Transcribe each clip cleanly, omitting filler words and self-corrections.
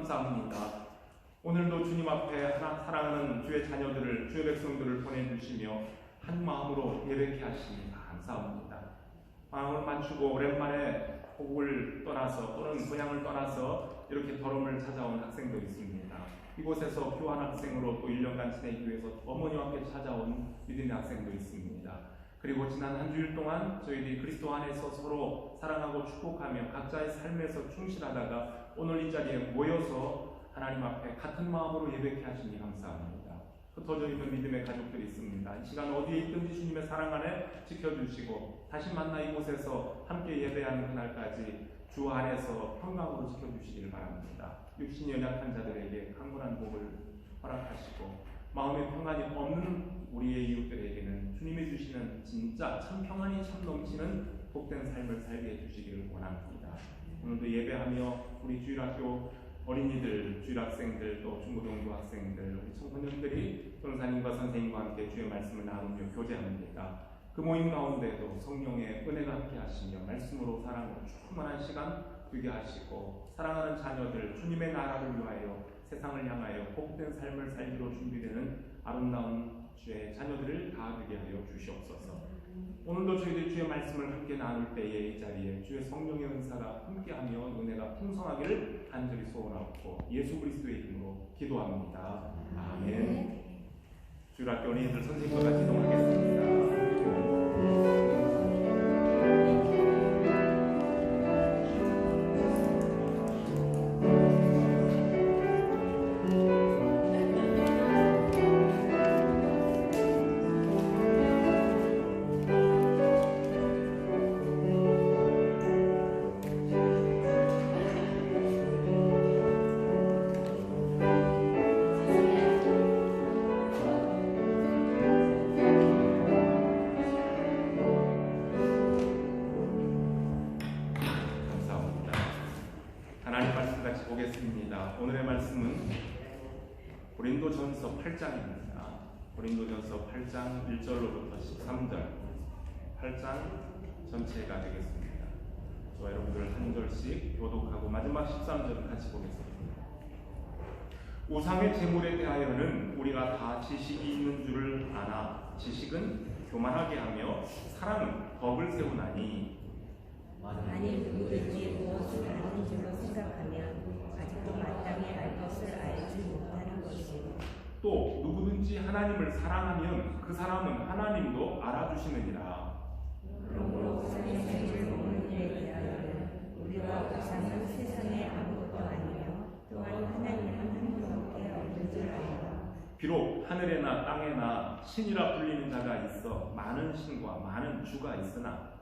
감사합니다. 오늘도 주님 앞에 사랑하는 주의 자녀들을, 주의 백성들을 보내주시며 한 마음으로 예배케 하시니 감사합니다. 마음을 맞추고 오랜만에 고국을 떠나서 또는 고향을 떠나서 이렇게 더럼을 찾아온 학생도 있습니다. 이곳에서 교환 학생으로 또 1년간 지내기 위해서 어머니와 함께 찾아온 믿음의 학생도 있습니다. 그리고 지난 한 주일 동안 저희들이 그리스도 안에서 서로 사랑하고 축복하며 각자의 삶에서 충실하다가 오늘 이 자리에 모여서 하나님 앞에 같은 마음으로 예배케 하시니 감사합니다. 흩어져 있는 믿음의 가족들이 있습니다. 이 시간 어디에 있든지 주님의 사랑 안에 지켜주시고 다시 만나 이곳에서 함께 예배하는 그날까지 주 안에서 평강으로 지켜주시기를 바랍니다. 육신이 연약한 자들에게 강건한 복을 허락하시고 마음의 평안이 없는 우리의 이웃들에게는 주님이 주시는 진짜 참 평안이 참 넘치는 복된 삶을 살게 해주시기를 원합니다. 오늘도 예배하며 우리 주일학교 어린이들, 주일학생들, 또 중고등부 학생들, 우리 청소년들이 전사님과 선생님과 함께 주의 말씀을 나누며 교제합니다. 그 모임 가운데도 성령의 은혜가 함께 하시며 말씀으로 사랑으로 충만한 시간 되게 하시고 사랑하는 자녀들 주님의 나라를 위하여 세상을 향하여 복된 삶을 살기로 준비되는 아름다운 주의 자녀들을 다 되게 하여 주시옵소서. 오늘도 저희들 주의 말씀을 함께 나눌 때에 이 자리에 주의 성령의 은사가 함께하며 은혜가 풍성하기를 간절히 소원하고 예수 그리스도의 이름으로 기도합니다. 아멘. 주일학교 어린이들 선생님과 기도하겠습니다. 오늘의 말씀은 고린도전서 8장입니다. 고린도전서 8장 1절로부터 13절 8장 전체가 되겠습니다. 저와 여러분들 한 절씩 교독하고 마지막 13절을 같이 보겠습니다. 우상의 제물에 대하여는 우리가 다 지식이 있는 줄을 아나 지식은 교만하게 하며 사랑은 덕을 세우나니 만일 누구든지 무엇을 아는 줄로 생각하면 아직도 마땅히 알 것을 알지 못하는 것이고 또 누구든지 하나님을 사랑하면 그 사람은 하나님도 알아주시느니라. 그러므로 우상의 제물을 먹는 일에 대하여는 우리가 우상은 세상에 아무것도 아니며 또한 하나님은 한 분밖에 없는 줄 알라. 비록 하늘에나 땅에나 신이라 불리는 자가 있어 많은 신과 많은 주가 있으나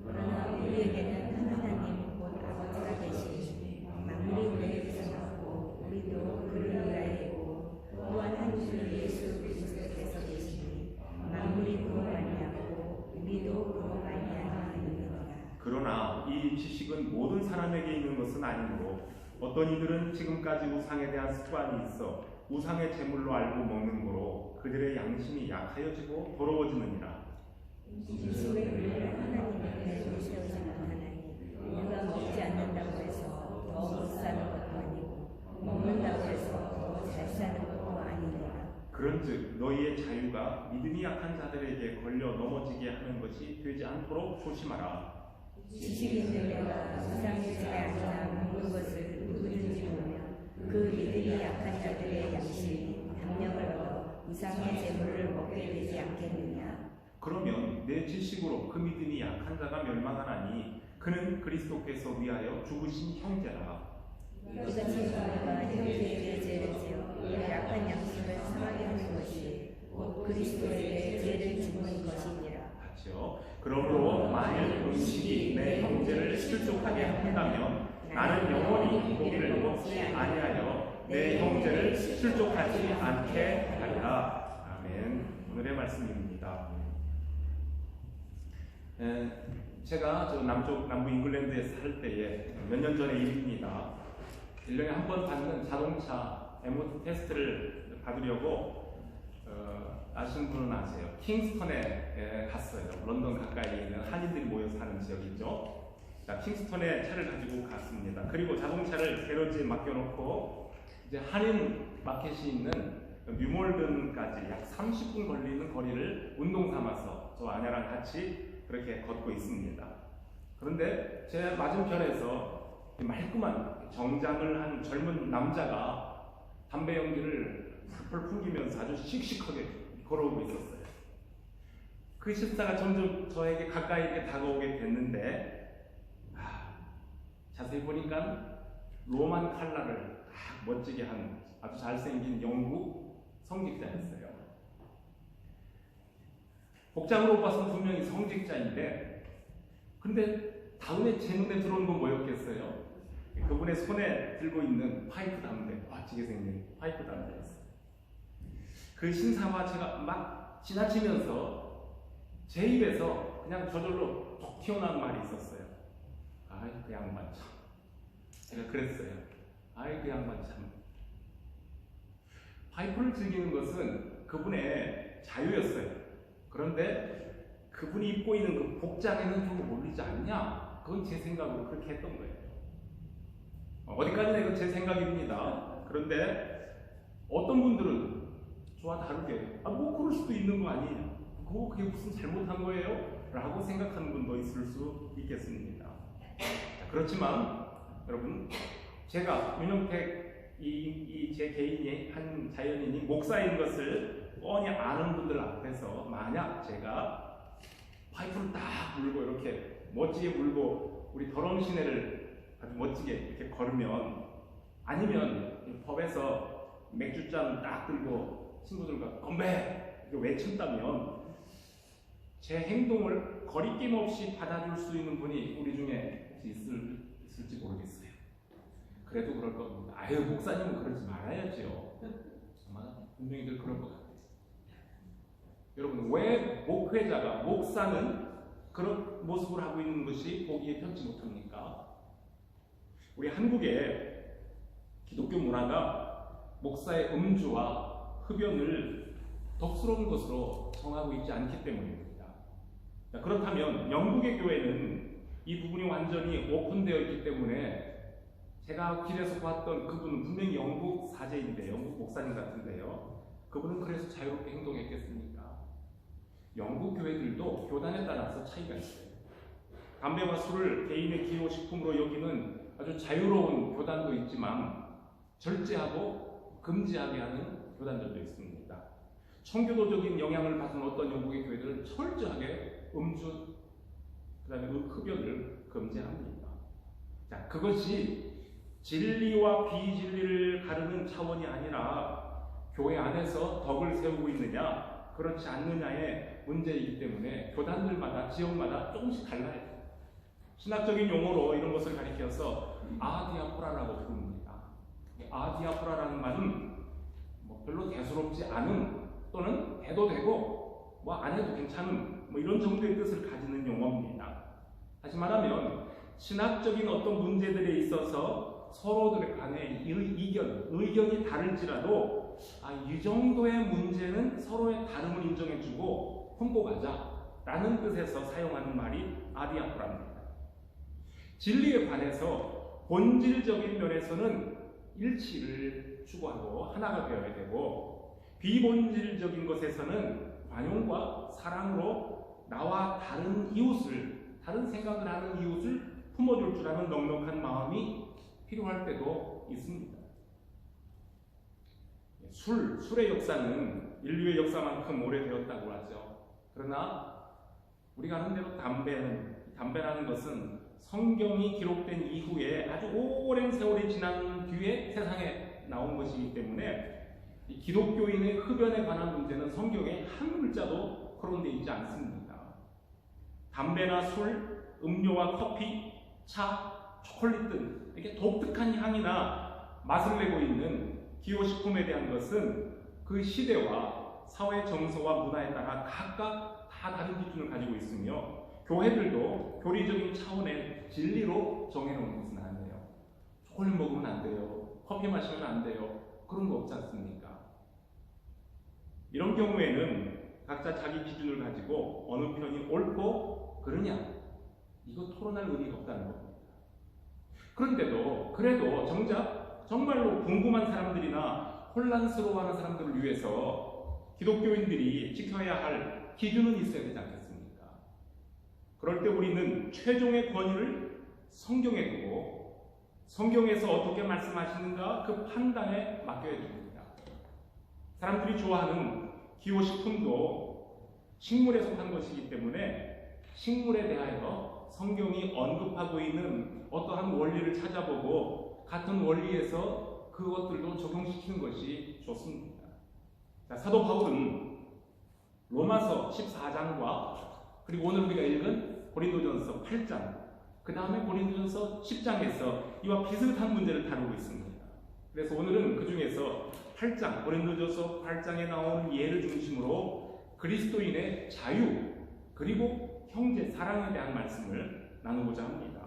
그러나 우리에게는 한 하나님 곧 아버지가 계시니 만물이 우리에게서 났고 우리도 그를 위하여 있고 또한 한 주 예수 그리스도께서 계시니 만물이 그로 말미암고 우리도 그로 말미암았느니라. 그러나 이 지식은 모든 사람에게 있는 것은 아니므로 어떤 이들은 지금까지 우상에 대한 습관이 있어 우상의 제물로 알고 먹는 거로 그들의 양심이 약하여지고 더러워지느니라. 지식의 우리를 하나님 앞에 세우지 못하나니 우리가 먹지 않는다고 해서 더 못 사는 것도 아니고 먹는다고 해서 더 잘 사는 것도 아니니라. 그런즉 너희의 자유가 믿음이 약한 자들에게 걸려 넘어지게 하는 것이 되지 않도록 조심하라. 지식 있는 자가 우상의 집에 앉아 먹는 것을 누구든지 보면 그 믿음이 약한 자들의 양심이 담력을 얻어 우상의 제물을 먹게 되지 않겠느냐. 그러면 내 지식으로 그 믿음이 약한 자가 멸망하나니 그는 그리스도께서 위하여 죽으신 형제라. 이같이 우리가 형제에게 죄를 지어 그의 약한 양심을 상하게 하는 것이 곧 그리스도에게 죄를 주는 것이니라. 같이요. 그러므로 만일 음식이 내 형제를 실족하게 한다면 나는 영원히 고기를 먹지 아니하여 내 형제를 실족하지 않게 하리라. 아멘. 오늘의 말씀입니다. 제가 남부 잉글랜드에 살 때에 몇 년 전의 일입니다. 1년에 한 번 받는 자동차 MOT 테스트를 받으려고 아시는 분은 아세요. 킹스턴에 갔어요. 런던 가까이에 있는 한인들이 모여 사는 지역이죠. 자, 킹스턴에 차를 가지고 갔습니다. 그리고 자동차를 게러지에 맡겨놓고 이제 한인 마켓이 있는 뉴몰든까지 약 30분 걸리는 거리를 운동 삼아서 저 아내랑 같이 그렇게 걷고 있습니다. 그런데 제 맞은편에서 말끔한 정장을 한 젊은 남자가 담배 연기를 풀풀 풍기면서 아주 씩씩하게 걸어오고 있었어요. 그 식사가 점점 저에게 가까이 다가오게 됐는데 자세히 보니까 로만 칼라를 딱 멋지게 한 아주 잘생긴 영국 성직자였어요. 복장으로 봐서는 분명히 성직자인데 근데 다음에 제 눈에 들어온 건 뭐였겠어요? 그분의 손에 들고 있는 파이프 담배, 멋지게 생긴 파이프 담배였어요. 그 신사와 제가 막 지나치면서 제 입에서 그냥 저절로 툭 튀어나온 말이 있었어요. 아이 그 양반 참. 제가 그랬어요. 아이 그 양반 참. 파이프를 즐기는 것은 그분의 자유였어요. 그런데 그분이 입고 있는 그 복장에는 좀 어울리지 않냐? 그건 제 생각으로 그렇게 했던 거예요. 어디까지나 이건 제 생각입니다. 그런데 어떤 분들은 저와 다르게 뭐 그럴 수도 있는 거 아니냐? 그게 무슨 잘못한 거예요? 라고 생각하는 분도 있을 수 있겠습니다. 그렇지만 여러분 제가 윤영택 제 개인이 한 자연인이 목사인 것을 뻔히 아는 분들 앞에서 만약 제가 파이프를 딱 물고 이렇게 멋지게 물고 우리 더러운 시내를 아주 멋지게 이렇게 걸으면 아니면 법에서 맥주잔 딱 들고 친구들과 건배 이렇게 외친다면 제 행동을 거리낌 없이 받아줄 수 있는 분이 우리 중에 있을지 모르겠어요. 그래도 그럴 겁니다. 아유 목사님은 그러지 말아야죠. 아마 분명히들 그럴 것 같아요. 여러분 왜 목회자가 목사는 그런 모습을 하고 있는 것이 보기에 편치 못합니까? 우리 한국의 기독교 문화가 목사의 음주와 흡연을 덕스러운 것으로 정하고 있지 않기 때문입니다. 그렇다면 영국의 교회는 이 부분이 완전히 오픈되어 있기 때문에 제가 길에서 봤던 그분은 분명히 영국 사제인데 영국 목사님 같은데요. 그분은 그래서 자유롭게 행동했겠습니까? 영국 교회들도 교단에 따라서 차이가 있어요. 담배와 술을 개인의 기호식품으로 여기는 아주 자유로운 교단도 있지만 절제하고 금지하게 하는 교단들도 있습니다. 청교도적인 영향을 받은 어떤 영국의 교회들은 철저하게 음주, 그 다음에 흡연을 금지합니다. 자, 그것이 진리와 비진리를 가르는 차원이 아니라 교회 안에서 덕을 세우고 있느냐, 그렇지 않느냐의 문제이기 때문에 교단들마다, 지역마다 조금씩 달라요. 신학적인 용어로 이런 것을 가리켜서 아디아포라라고 부릅니다. 아디아포라라는 말은 별로 대수롭지 않은 또는 해도 되고 안 해도 괜찮은 이런 정도의 뜻을 가지는 용어입니다. 다시 말하면 신학적인 어떤 문제들에 있어서 서로들 간의 의견이 다를지라도 이 정도의 문제는 서로의 다름을 인정해주고 품고 가자라는 뜻에서 사용하는 말이 아디아포라입니다. 진리에 관해서 본질적인 면에서는 일치를 추구하고 하나가 되어야 되고 비본질적인 것에서는 관용과 사랑으로 나와 다른 이웃을, 다른 생각을 하는 이웃을 품어줄 줄 아는 넉넉한 마음이 필요할 때도 있습니다. 술의 역사는 인류의 역사만큼 오래되었다고 하죠. 그러나 우리가 아는 대로 담배라는 것은 성경이 기록된 이후에 아주 오랜 세월이 지난 뒤에 세상에 나온 것이기 때문에 기독교인의 흡연에 관한 문제는 성경에 한 글자도 거론되어 있지 않습니다. 담배나 술, 음료와 커피, 차, 초콜릿 등 이렇게 독특한 향이나 맛을 내고 있는 기호식품에 대한 것은 그 시대와 사회 정서와 문화에 따라 각각 다 다른 기준을 가지고 있으며 교회들도 교리적인 차원의 진리로 정해놓은 것은 아니에요. 초콜릿 먹으면 안 돼요. 커피 마시면 안 돼요. 그런 거 없지 않습니까? 이런 경우에는 각자 자기 기준을 가지고 어느 편이 옳고 그러냐, 이거 토론할 의미가 없다는 겁니다. 그래도 정작 정말로 궁금한 사람들이나 혼란스러워하는 사람들을 위해서 기독교인들이 지켜야 할 기준은 있어야 되지 않겠습니까? 그럴 때 우리는 최종의 권위를 성경에 두고 성경에서 어떻게 말씀하시는가 그 판단에 맡겨야 됩니다. 사람들이 좋아하는 기호식품도 식물에 속한 것이기 때문에 식물에 대하여 성경이 언급하고 있는 어떠한 원리를 찾아보고 같은 원리에서 그것들도 적용시키는 것이 좋습니다. 자, 사도 바울은 로마서 14장과 그리고 오늘 우리가 읽은 고린도전서 8장 그 다음에 고린도전서 10장에서 이와 비슷한 문제를 다루고 있습니다. 그래서 오늘은 그 중에서 8장, 고린도전서 8장에 나오는 예를 중심으로 그리스도인의 자유 그리고 형제 사랑에 대한 말씀을 나누고자 합니다.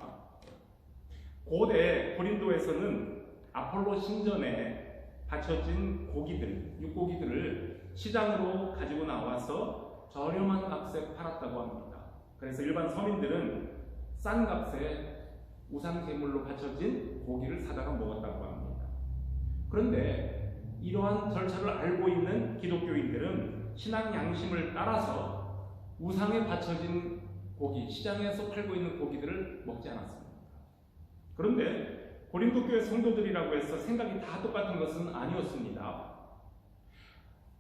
고대 고린도에서는 아폴로 신전에 바쳐진 고기들, 육고기들을 시장으로 가지고 나와서 저렴한 값에 팔았다고 합니다. 그래서 일반 서민들은 싼 값에 우상 제물로 바쳐진 고기를 사다가 먹었다고 합니다. 그런데 이러한 절차를 알고 있는 기독교인들은 신앙 양심을 따라서 우상에 바쳐진 고기, 시장에서 팔고 있는 고기들을 먹지 않았습니다. 그런데 고린도 교회 성도들이라고 해서 생각이 다 똑같은 것은 아니었습니다.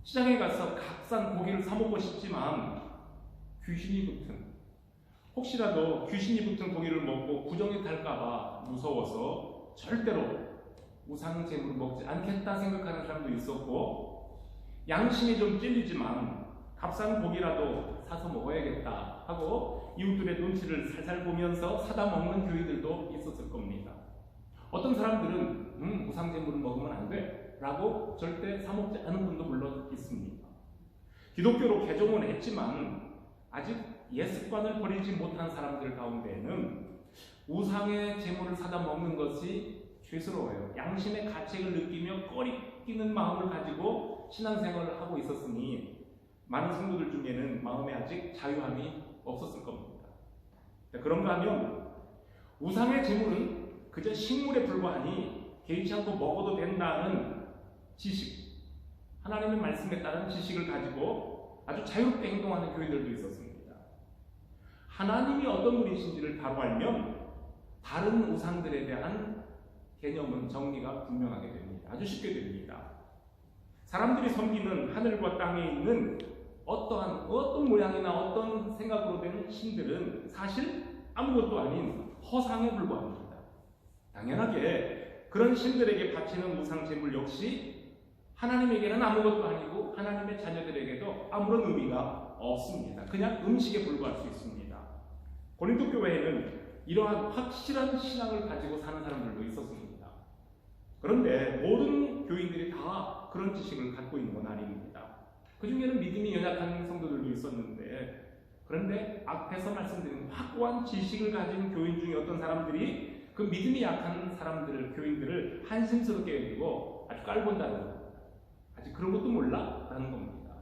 시장에 가서 값싼 고기를 사 먹고 싶지만 귀신이 붙은, 혹시라도 귀신이 붙은 고기를 먹고 부정이 탈까봐 무서워서 절대로 우상 제물을 먹지 않겠다 생각하는 사람도 있었고, 양심이 좀 찔리지만 값싼 고기라도 사서 먹어야겠다 하고 이웃들의 눈치를 살살 보면서 사다 먹는 교인들도 있었을 겁니다. 어떤 사람들은 우상 제물을 먹으면 안 돼 라고 절대 사 먹지 않은 분도 물론 있습니다. 기독교로 개종은 했지만 아직 옛 습관을 버리지 못한 사람들 가운데에는 우상의 제물을 사다 먹는 것이 죄스러워요. 양심의 가책을 느끼며 꺼리끼는 마음을 가지고 신앙생활을 하고 있었으니 많은 성도들 중에는 마음에 아직 자유함이 없었을 겁니다. 그런가 하면 우상의 제물은 그저 식물에 불과하니 개의치 않고 먹어도 된다는 지식, 하나님의 말씀에 따른 지식을 가지고 아주 자유롭게 행동하는 교인들도 있었습니다. 하나님이 어떤 분이신지를 바로 알면 다른 우상들에 대한 개념은 정리가 분명하게 됩니다. 아주 쉽게 됩니다. 사람들이 섬기는 하늘과 땅에 있는 어떤 모양이나 어떤 생각으로 된 신들은 사실 아무것도 아닌 허상에 불과합니다. 당연하게 그런 신들에게 바치는 우상 제물 역시 하나님에게는 아무것도 아니고 하나님의 자녀들에게도 아무런 의미가 없습니다. 그냥 음식에 불과할 수 있습니다. 고린도 교회에는 이러한 확실한 신앙을 가지고 사는 사람들도 있었습니다. 그런데 모든 교인들이 다 그런 지식을 갖고 있는 건 아닙니다. 그 중에는 믿음이 연약한 성도들도 있었는데, 그런데 앞에서 말씀드린 확고한 지식을 가진 교인 중에 어떤 사람들이 그 믿음이 약한 사람들을, 교인들을 한심스럽게 여기고 아주 깔본다는 겁니다. 아직 그런 것도 몰라? 라는 겁니다.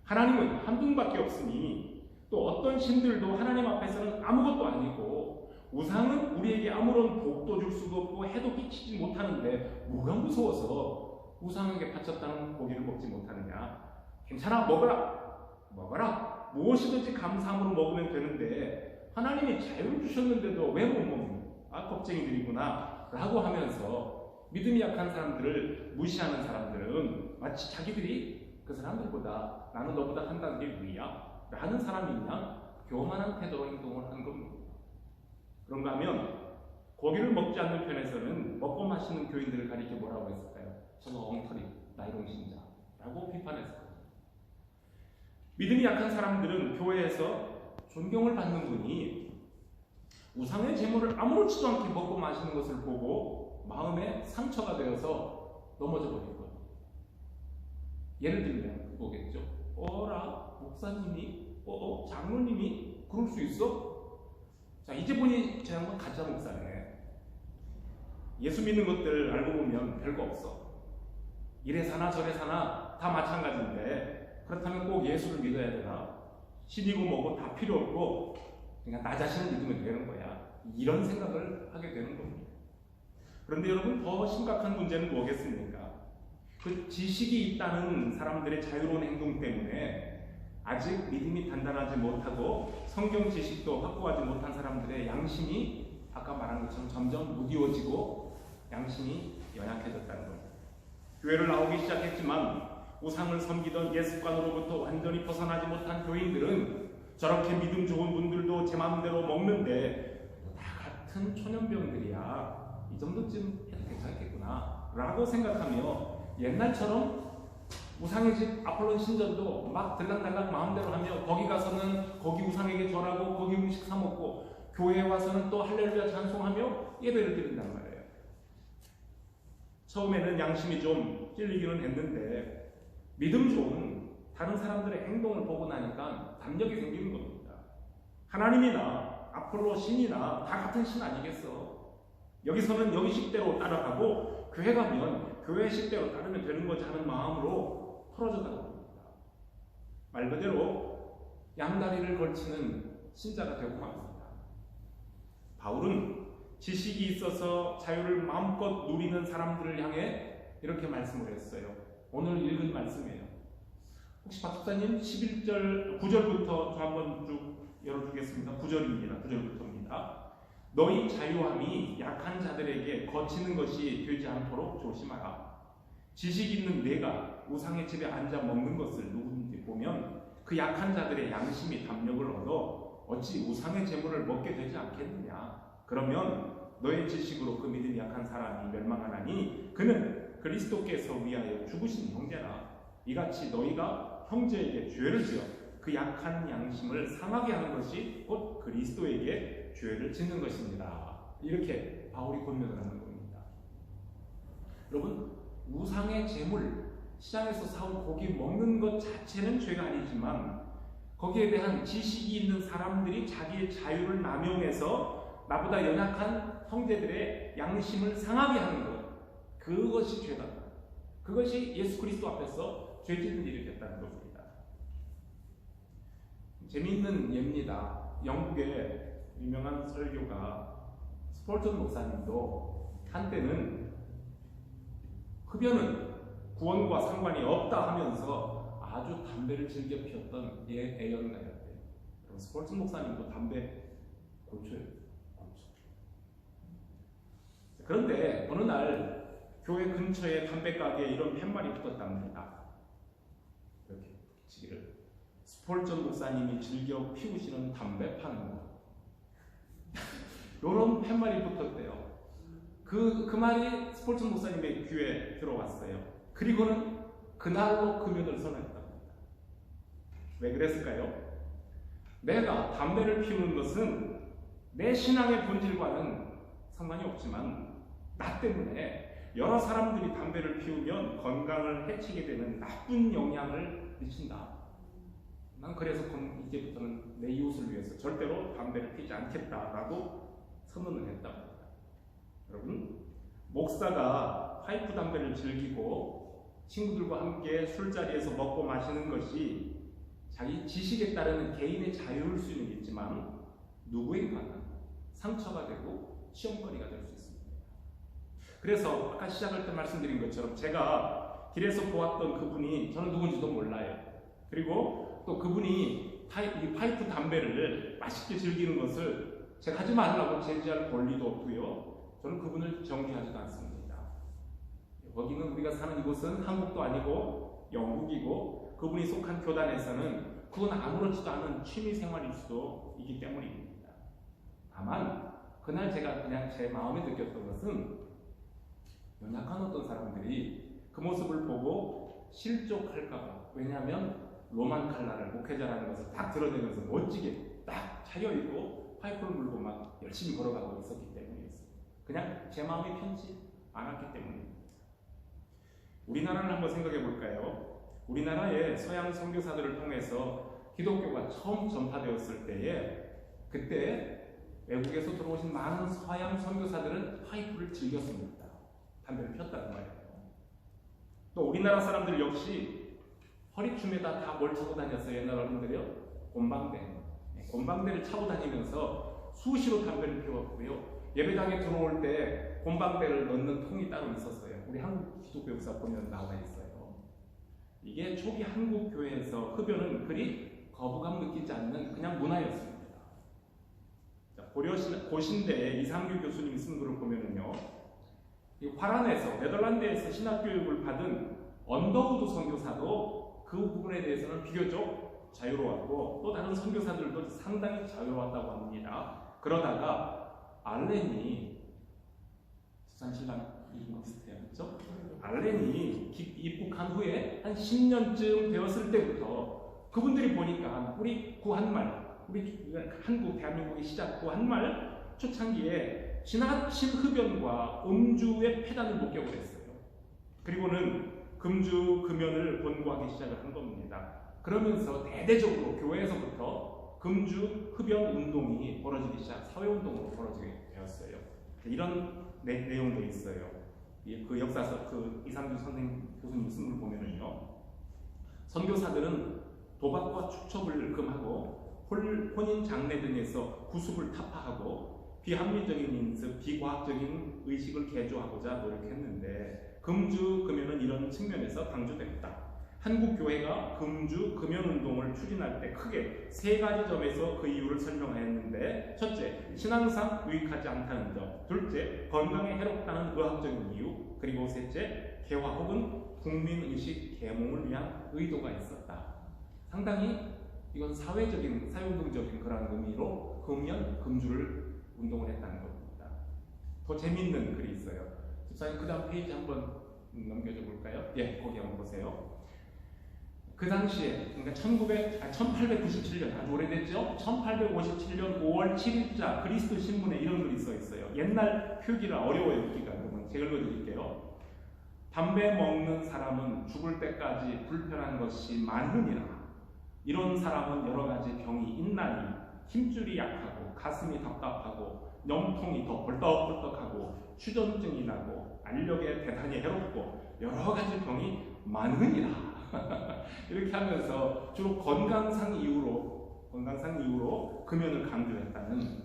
하나님은 한 분밖에 없으니 또 어떤 신들도 하나님 앞에서는 아무것도 아니고 우상은 우리에게 아무런 복도 줄 수도 없고 해도 끼치지 못하는데 뭐가 무서워서 우상에게 바쳤다는 고기를 먹지 못하느냐? 괜찮아, 먹어라. 무엇이든지 감사함으로 먹으면 되는데 하나님이 자유를 주셨는데도 왜 못 먹는? 겁쟁이들이구나 라고 하면서 믿음이 약한 사람들을 무시하는 사람들은 마치 자기들이 그 사람들보다, 나는 너보다 한 단계 위야 라는 사람이냐 교만한 태도로 행동을 한 겁니다. 그런가 하면 고기를 먹지 않는 편에서는 먹고 마시는 교인들을 가리켜 뭐라고 했을까요? 저거 엉터리, 나이롱 신자 라고 비판했을 거예요. 믿음이 약한 사람들은 교회에서 존경을 받는 분이 우상의 제물을 아무렇지도 않게 먹고 마시는 것을 보고 마음에 상처가 되어서 넘어져 버린 거예요. 예를 들면 뭐겠죠? 어라? 목사님이? 장로님이? 그럴 수 있어? 자, 이제 보니 저 양반 가짜 목사네. 예수 믿는 것들 알고 보면 별거 없어. 이래 사나 저래 사나 다 마찬가지인데 그렇다면 꼭 예수를 믿어야 되나? 신이고 뭐고 다 필요 없고 그냥 나 자신을 믿으면 되는 거야. 이런 생각을 하게 되는 겁니다. 그런데 여러분, 더 심각한 문제는 뭐겠습니까? 그 지식이 있다는 사람들의 자유로운 행동 때문에 아직 믿음이 단단하지 못하고 성경 지식도 확보하지 못한 사람들의 양심이 아까 말한 것처럼 점점 무디워지고 양심이 연약해졌다는 겁니다. 교회를 나오기 시작했지만 우상을 섬기던 옛습관으로부터 완전히 벗어나지 못한 교인들은 저렇게 믿음 좋은 분들도 제 마음대로 먹는데 다 같은 초년병들이야, 이 정도쯤 해도 괜찮겠구나 라고 생각하며 옛날처럼 우상의 집 아폴론 신전도 막 들락달락 마음대로 하며 거기 가서는 거기 우상에게 절하고 거기 음식 사 먹고 교회에 와서는 또 할렐루야 찬송하며 예배를 드린단 말이에요. 처음에는 양심이 좀 찔리기는 했는데 믿음 좋은 다른 사람들의 행동을 보고 나니까 담력이 생기는 겁니다. 하나님이나 아폴로 신이나 다 같은 신 아니겠어? 여기서는 여기 식대로 따라가고 교회 가면 교회 식대로 따르면 되는 거지 하는 마음으로 풀어져가는 겁니다. 말 그대로 양다리를 걸치는 신자가 되고 맙니다. 바울은 지식이 있어서 자유를 마음껏 누리는 사람들을 향해 이렇게 말씀을 했어요. 오늘 읽은 말씀이에요. 혹시 박사님 11절 9절부터 저 한번 쭉 열어주겠습니다. 9절입니다. 9절부터입니다. 너희 자유함이 약한 자들에게 거치는 것이 되지 않도록 조심하라. 지식 있는 내가 우상의 집에 앉아 먹는 것을 누구든지 보면 그 약한 자들의 양심이 담력을 얻어 어찌 우상의 재물을 먹게 되지 않겠느냐. 그러면 너의 지식으로 그 믿음이 약한 사람이 멸망하나니 그는 그리스도께서 위하여 죽으신 형제라. 이같이 너희가 형제에게 죄를 지어 그 약한 양심을 상하게 하는 것이 곧 그리스도에게 죄를 짓는 것입니다. 이렇게 바울이 권면을 하는 겁니다. 여러분, 우상의 재물, 시장에서 사온 고기 먹는 것 자체는 죄가 아니지만 거기에 대한 지식이 있는 사람들이 자기의 자유를 남용해서 나보다 연약한 형제들의 양심을 상하게 하는 것, 그것이 죄다. 그것이 예수 그리스도 앞에서 죄 짓는 일이 됐다는 것입니다. 재미있는 예입니다. 영국의 유명한 설교가 스폴튼 목사님도 한때는 흡연은 구원과 상관이 없다 하면서 아주 담배를 즐겨 피웠던 애연가였대요. 스폴튼 목사님도 담배 고쳐요. 그런데 어느 날 교회 근처에 담배 가게에 이런 팻말이 붙었답니다. 이렇게 붙이기를, 스폴전 목사님이 즐겨 피우시는 담배 파는 거. 이런 팻말이 붙었대요. 그 말이 스폴전 목사님의 귀에 들어왔어요. 그리고는 그날로 금연을 선언했답니다. 왜 그랬을까요? 내가 담배를 피우는 것은 내 신앙의 본질과는 상관이 없지만 나 때문에 여러 사람들이 담배를 피우면 건강을 해치게 되는 나쁜 영향을 미친다. 난 그래서 이제부터는 내 이웃을 위해서 절대로 담배를 피지 않겠다라고 선언을 했답니다. 여러분, 목사가 파이프 담배를 즐기고 친구들과 함께 술자리에서 먹고 마시는 것이 자기 지식에 따르는 개인의 자유일 수는 있지만 누구인가는 상처가 되고 시험거리가 될 수 있습니다. 그래서 아까 시작할 때 말씀드린 것처럼 제가 길에서 보았던 그분이 저는 누군지도 몰라요. 그리고 또 그분이 파이프 담배를 맛있게 즐기는 것을 제가 하지 말라고 제지할 권리도 없고요. 저는 그분을 정죄하지도 않습니다. 거기는 우리가 사는 이곳은 한국도 아니고 영국이고 그분이 속한 교단에서는 그건 아무렇지도 않은 취미 생활일 수도 있기 때문입니다. 다만 그날 제가 그냥 제 마음에 느꼈던 것은 연약한 어떤 사람들이 그 모습을 보고 실족할까봐, 왜냐하면 로만 칼라를 목회자라는 것을 딱 드러내면서 멋지게 딱 차려입고 파이프를 물고 막 열심히 걸어가고 있었기 때문이었어요. 그냥 제 마음이 편치 않았기 때문입니다. 우리나라를 한번 생각해 볼까요? 우리나라의 서양 선교사들을 통해서 기독교가 처음 전파되었을 때에 그때 외국에서 들어오신 많은 서양 선교사들은 파이프를 즐겼습니다. 담배를 폈다는 말이에요. 또 우리나라 사람들 역시 허리춤에다 다 뭘 차고 다녔어요. 옛날 어른들이요. 곰방대. 곰방대를 차고 다니면서 수시로 담배를 피웠고요. 예배당에 들어올 때 곰방대를 넣는 통이 따로 있었어요. 우리 한국 기독교 역사 보면 나와 있어요. 이게 초기 한국 교회에서 흡연은 그리 거부감 느끼지 않는 그냥 문화였습니다. 고신대의 이상규 교수님이 쓴 글을 보면은요, 이 화란에서 네덜란드에서 신학교육을 받은 언더우드 선교사도 그 부분에 대해서는 비교적 자유로웠고 또 다른 선교사들도 상당히 자유로웠다고 합니다. 그러다가 알렌이 수산신랑인 것 비슷해요, 그렇죠? 알렌이 입국한 후에 한 10년쯤 되었을 때부터 그분들이 보니까 우리 구한말, 우리 한국 대한민국이 시작 구한말 초창기에 지나친 흡연과 음주의 폐단을 목격을 했어요. 그리고는 금주 금연을 권고하기 시작을 한 겁니다. 그러면서 대대적으로 교회에서부터 금주 흡연 운동이 벌어지기 시작, 사회운동으로 벌어지게 되었어요. 이런 내용도 있어요. 그 역사서 그 이상규 교수님 쓴 걸 보면은요, 선교사들은 도박과 축첩을 금하고 혼인 장례 등에서 구습을 타파하고 비합리적인 인습, 비과학적인 의식을 개조하고자 노력했는데 금주 금연은 이런 측면에서 방조됐다. 한국 교회가 금주 금연 운동을 추진할 때 크게 세 가지 점에서 그 이유를 설명하였는데, 첫째, 신앙상 유익하지 않다는 점; 둘째, 건강에 해롭다는 의학적인 이유; 그리고 셋째, 개화 혹은 국민의식 계몽을 위한 의도가 있었다. 상당히 이건 사회적인, 사회운동적인 그런 의미로 금연, 금주를 운동을 했다는 겁니다. 더 재밌는 글이 있어요. 집사님 그 다음 페이지 한번 넘겨줘 볼까요? 예, 거기 한번 보세요. 그 당시에, 그러니까 1897년, 아주 오래됐죠? 1857년 5월 7일자 그리스도 신문에 이런 글이 써 있어요. 옛날 표기라 어려워요, 읽기가. 그러면 제가 읽어드릴게요. 담배 먹는 사람은 죽을 때까지 불편한 것이 많으니라. 이런 사람은 여러 가지 병이 있나니 힘줄이 약하고 가슴이 답답하고 염통이 더 벌떡벌떡하고 추전증이 나고 알력에 대단히 해롭고 여러 가지 병이 많으니라. 이렇게 하면서 주로 건강상 이유로 금연을 강조했다는,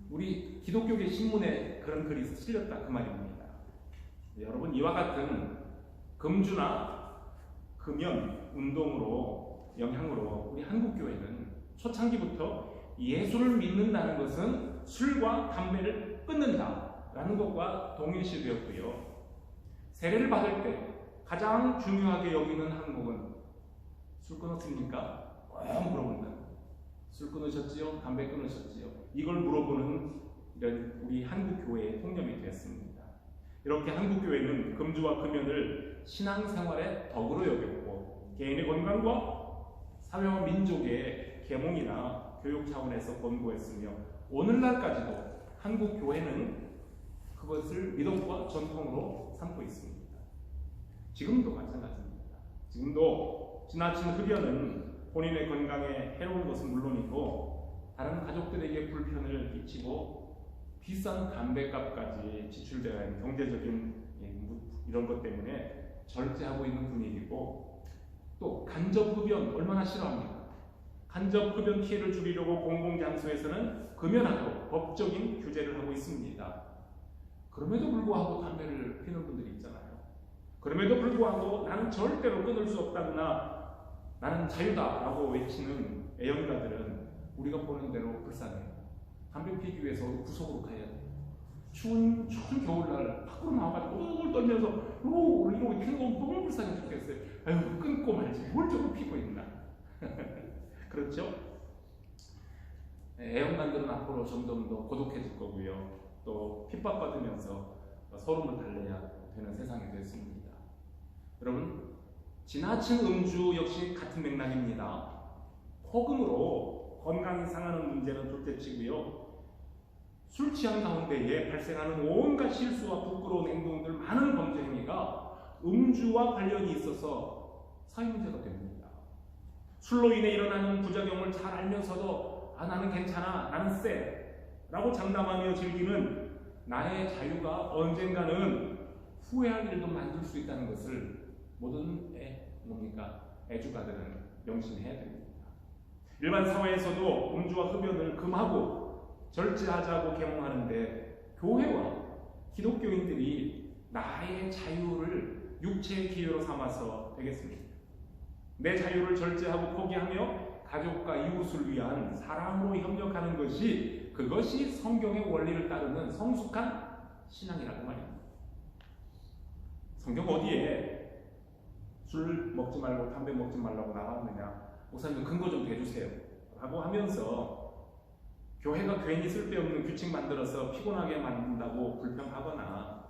우리 기독교계 신문에 그런 글이 실렸다 그 말입니다. 여러분, 이와 같은 금주나 금연 운동으로 영향으로 우리 한국 교회는 초창기부터 예수를 믿는다는 것은 술과 담배를 끊는다라는 것과 동일시되었고요. 세례를 받을 때 가장 중요하게 여기는 항목은 술 끊었습니까? 꼭 물어본다. 술 끊으셨지요? 담배 끊으셨지요? 이걸 물어보는 이런 우리 한국 교회의 통념이 되었습니다. 이렇게 한국 교회는 금주와 금연을 신앙생활의 덕으로 여겼고 개인의 건강과 사회와 민족의 계몽이나 교육 차원에서 권고했으며 오늘날까지도 한국 교회는 그것을 미덕과 전통으로 삼고 있습니다. 지금도 마찬가지입니다. 지금도 지나친 흡연은 본인의 건강에 해로운 것은 물론이고 다른 가족들에게 불편을 끼치고 비싼 담배값까지 지출되어야 하는 경제적인 이런 것 때문에 절제하고 있는 분위기고, 또 간접 흡연 얼마나 싫어합니까? 간접 흡연 피해를 줄이려고 공공장소에서는 금연하도록 법적인 규제를 하고 있습니다. 그럼에도 불구하고 담배를 피우는 분들이 있잖아요. 그럼에도 불구하고 나는 절대로 끊을 수 없다거나 나는 자유다라고 외치는 애연가들은 우리가 보는 대로 불쌍해요. 담배 피기 위해서 구석으로 가야 돼요. 추운 겨울날 밖으로 나와가지고 울 떨면서 이러고 피는 거 너무 불쌍해 죽겠어요. 아유, 끊고 말지 뭘 저거 피고 있나. 그렇죠? 애연가들은 앞으로 점점 더 고독해질 거고요. 또 핍박받으면서 서름을 달래야 되는 세상이 됐습니다. 여러분, 지나친 음주 역시 같은 맥락입니다. 폭음으로 건강이 상하는 문제는 둘째치고요. 술 취한 가운데에 발생하는 온갖 실수와 부끄러운 행동들, 많은 범죄 행위가 음주와 관련이 있어서 사회 문제가 됩니다. 술로 인해 일어나는 부작용을 잘 알면서도 나는 괜찮아, 나는 쎄 라고 장담하며 즐기는 나의 자유가 언젠가는 후회할 일도 만들 수 있다는 것을 모든 애주가들은 명심해야 됩니다. 일반 사회에서도 음주와 흡연을 금하고 절제하자고 계몽하는데 교회와 기독교인들이 나의 자유를 육체의 기회로 삼아서 되겠습니까? 내 자유를 절제하고 포기하며 가족과 이웃을 위한 사랑으로 협력하는 것이 그것이 성경의 원리를 따르는 성숙한 신앙이라고 말입니다. 성경 어디에 술 먹지 말고 담배 먹지 말라고 나왔느냐? 목사님 근거 좀 대주세요 라고 하면서 교회가 괜히 쓸데없는 규칙 만들어서 피곤하게 만든다고 불평하거나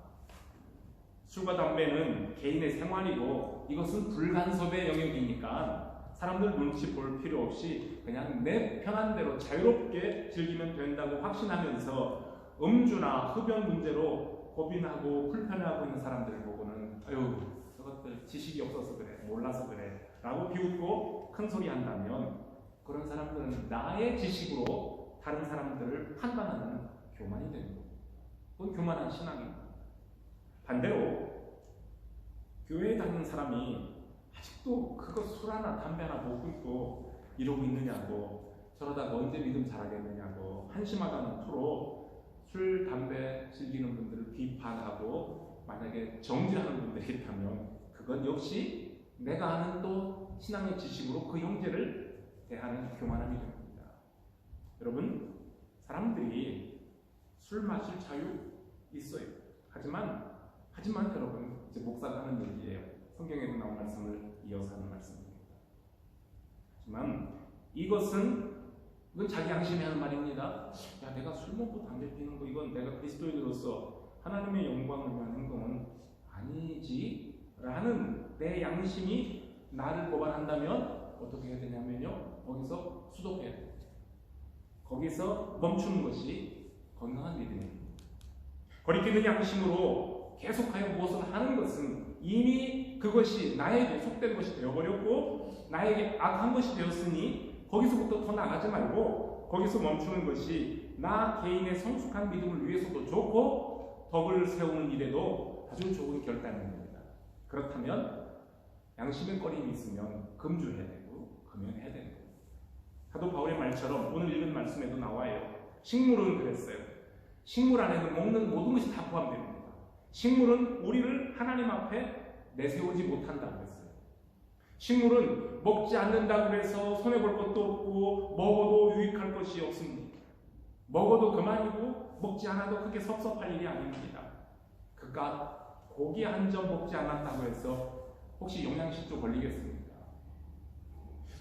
술과 담배는 개인의 생활이고 이것은 불간섭의 영역이니까 사람들 눈치 볼 필요 없이 그냥 내 편한 대로 자유롭게 즐기면 된다고 확신하면서 음주나 흡연 문제로 고민하고 불편해하고 있는 사람들을 보고는 아유 저것들 지식이 없어서 그래 몰라서 그래 라고 비웃고 큰소리 한다면 그런 사람들은 나의 지식으로 다른 사람들을 판단하는 교만이 되는 거예요. 그건 교만한 신앙입니다. 반대로 교회에 다니는 사람이 아직도 그거 술 하나 담배 하나 못 끊고 이러고 있느냐고 저러다가 언제 믿음 잘하겠느냐고 한심하다는 투로 술, 담배 즐기는 분들을 비판하고 만약에 정죄하는 분들이 있다면 그건 역시 내가 아는 또 신앙의 지식으로 그 형제를 대하는 교만함이 됩니다. 여러분, 사람들이 술 마실 자유 있어요. 하지만 여러분, 이제 목사가 하는 얘기예요. 성경에도 나온 말씀을 이어서 하는 말씀입니다. 하지만 이건 자기 양심이 하는 말입니다. 야, 내가 술 먹고 담배 피는 거 이건 내가 그리스도인으로서 하나님의 영광을 위한 행동은 아니지 라는 내 양심이 나를 고발한다면 어떻게 해야 되냐면요, 거기서 수독해야 돼요. 거기서 멈추는 것이 건강한 믿음입니다. 거리끼는 양심으로 계속하여 무엇을 하는 것은 이미 그것이 나에게 속된 것이 되어버렸고 나에게 악한 것이 되었으니 거기서부터 더 나가지 말고 거기서 멈추는 것이 나 개인의 성숙한 믿음을 위해서도 좋고 덕을 세우는 일에도 아주 좋은 결단입니다. 그렇다면 양심의 꺼림이 있으면 금주해야 되고 금연해야 되는 거예요. 사도 바울의 말처럼 오늘 읽은 말씀에도 나와요. 식물은 그랬어요. 식물 안에는 먹는 모든 것이 다 포함됩니다. 식물은 우리를 하나님 앞에 내세우지 못한다고 했어요. 식물은 먹지 않는다고 해서 손해볼 것도 없고 먹어도 유익할 것이 없습니다. 먹어도 그만이고 먹지 않아도 크게 섭섭할 일이 아닙니다. 그깟 고기 한 점 먹지 않았다고 해서 혹시 영양실조 걸리겠습니까?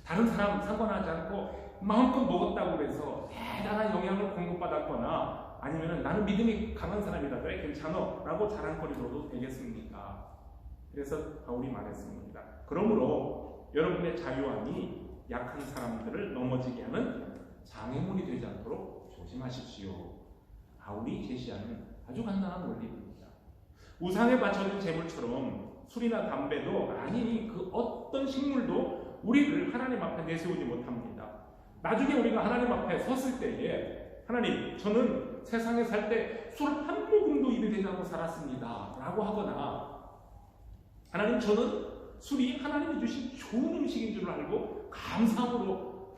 다른 사람 상관하지 않고 마음껏 먹었다고 해서 대단한 영양을 공급받았거나 아니면 나는 믿음이 강한 사람이다 그래 괜찮아 라고 자랑거리로도 되겠습니까? 그래서 바울이 말했습니다. 그러므로 여러분의 자유함이 약한 사람들을 넘어지게 하는 장애물이 되지 않도록 조심하십시오. 바울이 제시하는 아주 간단한 원리입니다. 우상에 바쳐진 제물처럼 술이나 담배도 아니 그 어떤 식물도 우리를 하나님 앞에 내세우지 못합니다. 나중에 우리가 하나님 앞에 섰을 때에 하나님 저는 세상에 살 때 술 한 모금도 입에 대지 않고 살았습니다 라고 하거나 하나님 저는 술이 하나님이 주신 좋은 음식인 줄 알고 감사함으로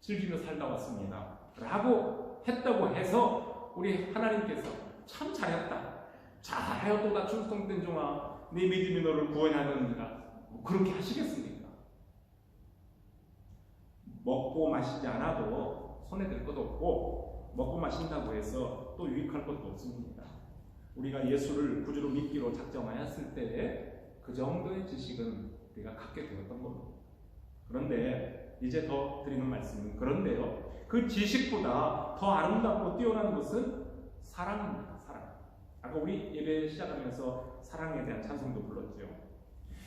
즐기며 살다 왔습니다 라고 했다고 해서 우리 하나님께서 참 잘했다 잘하였도다 충성된 종아 네 믿음이 너를 구원하느니라 그렇게 하시겠습니까? 먹고 마시지 않아도 손해될 것도 없고 먹고 마신다고 해서 또 유익할 것도 없습니다. 우리가 예수를 구주로 믿기로 작정하였을 때에 그 정도의 지식은 우리가 갖게 되었던 겁니다. 그런데 이제 더 드리는 말씀은 그런데요. 그 지식보다 더 아름답고 뛰어난 것은 사랑입니다. 사랑. 아까 우리 예배 시작하면서 사랑에 대한 찬송도 불렀죠.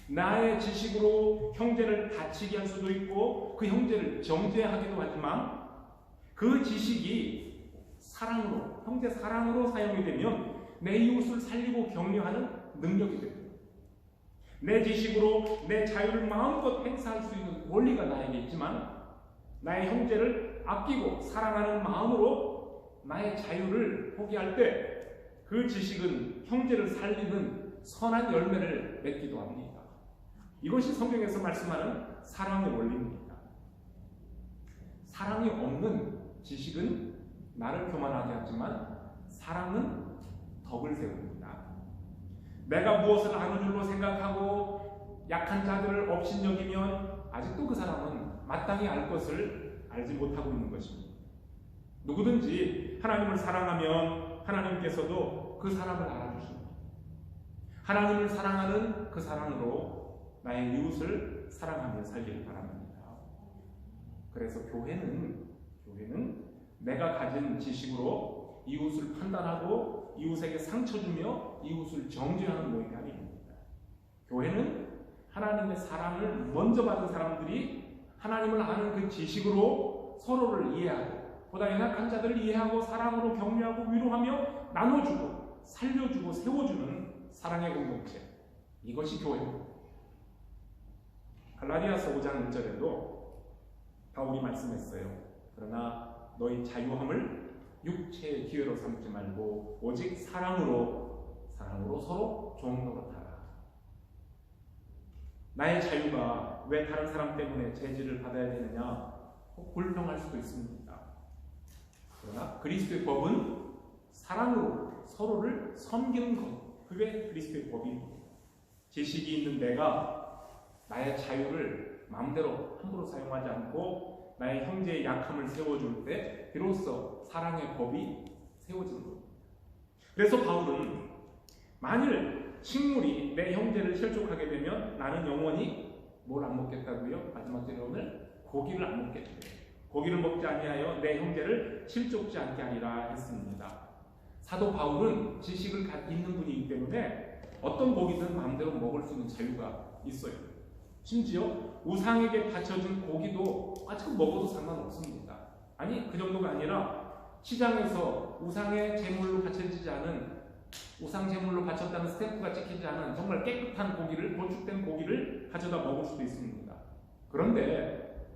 나의 지식으로 형제를 다치게 할 수도 있고 그 형제를 정죄하기도 하지만 그 지식이 사랑으로, 형제 사랑으로 사용이 되면 내 이웃을 살리고 격려하는 능력이 됩니다. 내 지식으로 내 자유를 마음껏 행사할 수 있는 권리가 나에게 있지만 나의 형제를 아끼고 사랑하는 마음으로 나의 자유를 포기할 때 그 지식은 형제를 살리는 선한 열매를 맺기도 합니다. 이것이 성경에서 말씀하는 사랑의 원리입니다. 사랑이 없는 지식은 나를 교만하게 하지만 사랑은 덕을 세웁니다. 내가 무엇을 아는 줄로 생각하고 약한 자들을 업신여기면 아직도 그 사람은 마땅히 알 것을 알지 못하고 있는 것입니다. 누구든지 하나님을 사랑하면 하나님께서도 그 사람을 알아주십니다. 하나님을 사랑하는 그 사랑으로 나의 이웃을 사랑하며 살기를 바랍니다. 그래서 교회는 내가 가진 지식으로 이웃을 판단하고 이웃에게 상처 주며 이웃을 정죄하는 모임이 아닙니다. 교회는 하나님의 사랑을 먼저 받은 사람들이 하나님을 아는 그 지식으로 서로를 이해하고 보다 연약한 자들을 이해하고 사랑으로 격려하고 위로하며 나눠주고 살려주고 세워주는 사랑의 공동체, 이것이 교회입니다. 갈라디아서 5장 1절에도 바울이 말씀했어요. 그러나 너희 자유함을 육체의 기회로 삼지 말고 오직 사랑으로 서로 종 노릇하라. 나의 자유가 왜 다른 사람 때문에 제지를 받아야 되느냐? 불평할 수도 있습니다. 그러나 그리스도의 법은 사랑으로 서로를 섬기는 것, 그게 그리스도의 법입니다. 지식이 있는 내가 나의 자유를 마음대로 함부로 사용하지 않고 나의 형제의 약함을 세워줄 때 비로소 사랑의 법이 세워지는 겁니다. 그래서 바울은 만일 식물이 내 형제를 실족하게 되면 나는 영원히 뭘 안 먹겠다고요? 마지막 절에 오늘 고기를 안 먹겠대요. 고기를 먹지 아니하여 내 형제를 실족지 않게 하리라 했습니다. 사도 바울은 지식을 있는 분이기 때문에 어떤 고기든 마음대로 먹을 수 있는 자유가 있어요. 심지어 우상에게 바쳐진 고기도 지금 먹어도 상관없습니다. 아니, 그 정도가 아니라 시장에서 우상의 제물로 바쳐지지 않은, 우상 제물로 바쳤다는 스탬프가 찍히지 않은 정말 깨끗한 고기를, 도축된 고기를 가져다 먹을 수도 있습니다. 그런데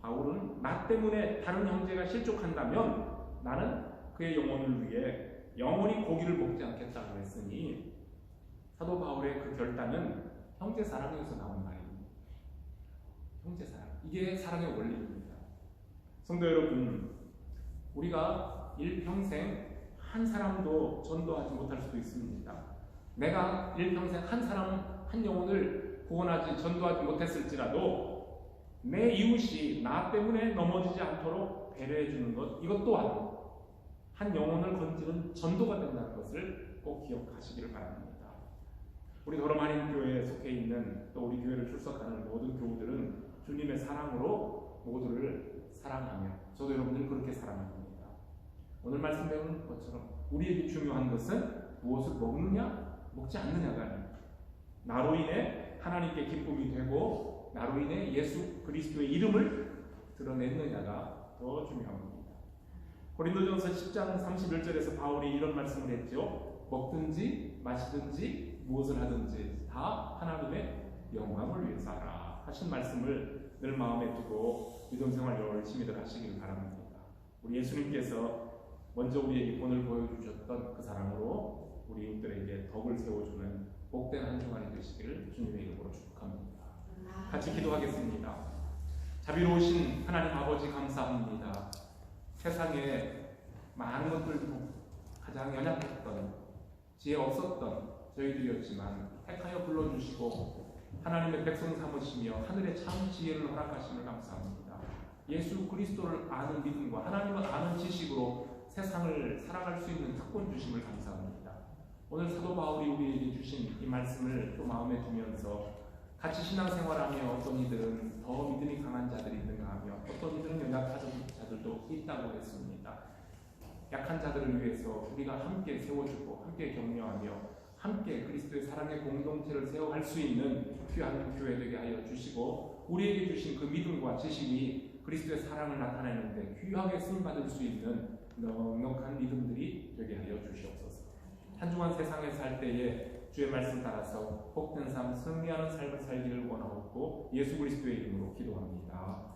바울은 나 때문에 다른 형제가 실족한다면 나는 그의 영혼을 위해 영원히 고기를 먹지 않겠다고 했으니 사도 바울의 그 결단은 형제 사랑에서 나온 말입니다. 형제 사랑. 이게 사랑의 원리입니다. 성도 여러분, 우리가 일평생 한 사람도 전도하지 못할 수도 있습니다. 내가 일평생 한 사람, 한 영혼을 구원하지, 전도하지 못했을지라도 내 이웃이 나 때문에 넘어지지 않도록 배려해 주는 것, 이것 또한 한 영혼을 건지는 전도가 된다는 것을 꼭 기억하시기를 바랍니다. 우리 더러마린 교회에 속해 있는 또 우리 교회를 출석하는 모든 교우들은 주님의 사랑으로 모두를 사랑하며 저도 여러분들 그렇게 사랑합니다. 오늘 말씀 배우는 것처럼 우리에게 중요한 것은 무엇을 먹느냐 먹지 않느냐가 아닙니다. 나로 인해 하나님께 기쁨이 되고 나로 인해 예수 그리스도의 이름을 드러냈느냐가 더 중요합니다. 고린도전서 10장 31절에서 바울이 이런 말씀을 했죠. 먹든지 마시든지 무엇을 하든지 다 하나님의 영광을 위해서 하라 하신 말씀을 늘 마음에 두고 믿음 생활 열심히들 하시길 바랍니다. 우리 예수님께서 먼저 우리에게 본을 보여주셨던 그 사랑으로 우리 이웃들에게 덕을 세워주는 복된 한 주간이 되시기를 주님의 이름으로 축복합니다. 같이 기도하겠습니다. 자비로우신 하나님 아버지 감사합니다. 세상에 많은 것들 중 가장 연약했던, 지혜 없었던 저희들이었지만 택하여 불러주시고 하나님의 백성 삼으시며 하늘의 참 지혜를 허락하심을 감사합니다. 예수 그리스도를 아는 믿음과 하나님을 아는 지식으로 세상을 살아갈 수 있는 특권 주심을 감사합니다. 오늘 사도 바울이 우리에게 주신 이 말씀을 또 마음에 두면서 같이 신앙생활하며 어떤 이들은 더 믿음이 강한 자들이 있는가 하며 어떤 이들은 연약한 자들도 있다고 했습니다. 약한 자들을 위해서 우리가 함께 세워주고 함께 격려하며 함께 그리스도의 사랑의 공동체를 세워갈 수 있는 귀한 교회 되게 하여 주시고 우리에게 주신 그 믿음과 지식이 그리스도의 사랑을 나타내는데 귀하게 쓰임받을 수 있는 넉넉한 믿음들이 되게 하여 주시옵소서. 한 주간 세상에 살 때에 주의 말씀 따라서 복된 삶, 승리하는 삶을 살기를 원하옵고 예수 그리스도의 이름으로 기도합니다.